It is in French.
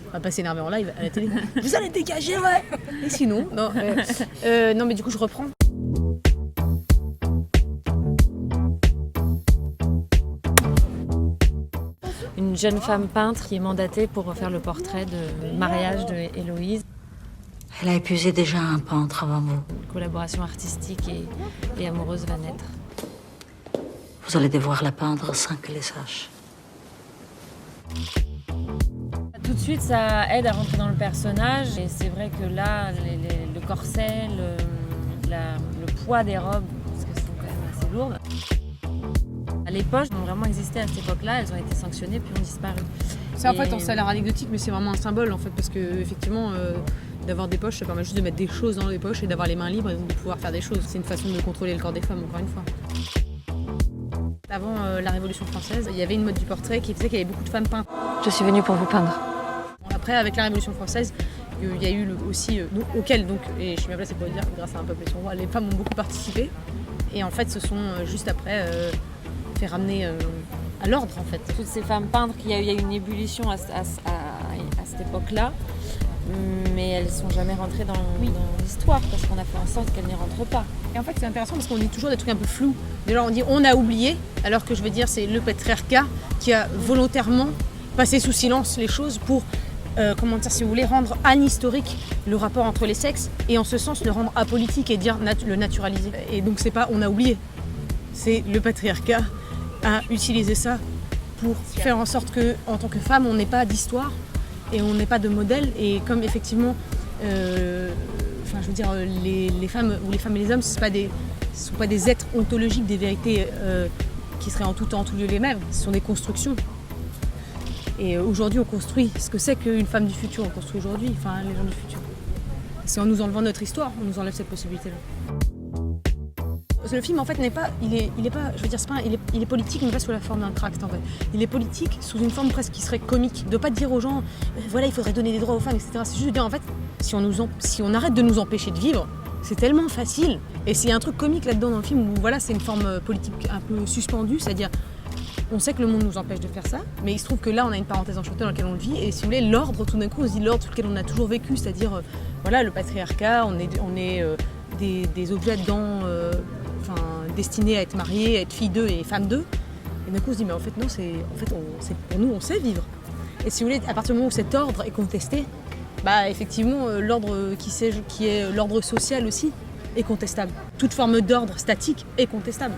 On va pas s'énerver en live à la télé. Vous allez dégager, ouais. Et sinon, non, non mais du coup je reprends. Une jeune femme peintre qui est mandatée pour faire le portrait de mariage de Héloïse. Elle a épuisé déjà un peintre avant vous. Une collaboration artistique et amoureuse va naître. Vous allez devoir la peindre sans qu'elle le sache. Tout de suite, ça aide à rentrer dans le personnage. Et c'est vrai que là, le corset, le poids des robes, parce qu'elles sont quand même assez lourdes. Les poches ont vraiment existé à cette époque-là, elles ont été sanctionnées puis ont disparu. En fait, ça a l'air anecdotique, mais c'est vraiment un symbole en fait, parce que effectivement, d'avoir des poches, ça permet juste de mettre des choses dans les poches et d'avoir les mains libres et donc de pouvoir faire des choses. C'est une façon de contrôler le corps des femmes, encore une fois. Avant la Révolution française, il y avait une mode du portrait qui faisait qu'il y avait beaucoup de femmes peintes. Je suis venue pour vous peindre. Après, avec la Révolution française, il y a eu aussi, auquel, donc, et je suis bien placée pour le dire, grâce à un peuple et son roi, les femmes ont beaucoup participé. Et en fait, ce sont juste après fait ramener à l'ordre, en fait. Toutes ces femmes peintres, il y a eu une ébullition à cette époque-là, mais elles ne sont jamais rentrées dans l'histoire parce qu'on a fait en sorte qu'elles n'y rentrent pas. Et en fait, c'est intéressant parce qu'on dit toujours des trucs un peu flous. Déjà, on dit on a oublié, alors que je veux dire, c'est le patriarcat qui a volontairement passé sous silence les choses pour, comment dire, si vous voulez, rendre anhistorique le rapport entre les sexes et en ce sens le rendre apolitique et dire le naturaliser. Et donc, c'est pas on a oublié, c'est le patriarcat a utilisé ça pour faire en sorte que, en tant que femme, on n'ait pas d'histoire et on n'ait pas de modèle. Et comme effectivement, je veux dire, les femmes ou les femmes et les hommes, ce ne sont pas des êtres ontologiques, des vérités qui seraient en tout temps, en tout lieu les mêmes. Ce sont des constructions. Et aujourd'hui, on construit ce que c'est qu'une femme du futur. On construit aujourd'hui, enfin, les gens du futur. C'est en nous enlevant notre histoire, on nous enlève cette possibilité-là. Le film, en fait, n'est pas, il est pas, je veux dire, il est politique, mais pas sous la forme d'un tract, en fait. Il est politique sous une forme presque qui serait comique, de pas dire aux gens, voilà, il faudrait donner des droits aux femmes, etc. C'est juste de dire, en fait, si on arrête de nous empêcher de vivre, c'est tellement facile. Et s'il y a un truc comique là-dedans dans le film où, voilà, c'est une forme politique un peu suspendue, c'est-à-dire, on sait que le monde nous empêche de faire ça, mais il se trouve que là, on a une parenthèse enchantée dans laquelle on le vit, et si vous voulez, l'ordre, tout d'un coup, on se dit l'ordre sur lequel on a toujours vécu, c'est-à-dire, voilà, le patriarcat, on est des objets destinés à être mariés, à être filles d'eux et femmes d'eux. Et d'un coup, on se dit, mais en fait, non, pour nous, on sait vivre. Et si vous voulez, à partir du moment où cet ordre est contesté, bah, effectivement, l'ordre qui est l'ordre social aussi est contestable. Toute forme d'ordre statique est contestable.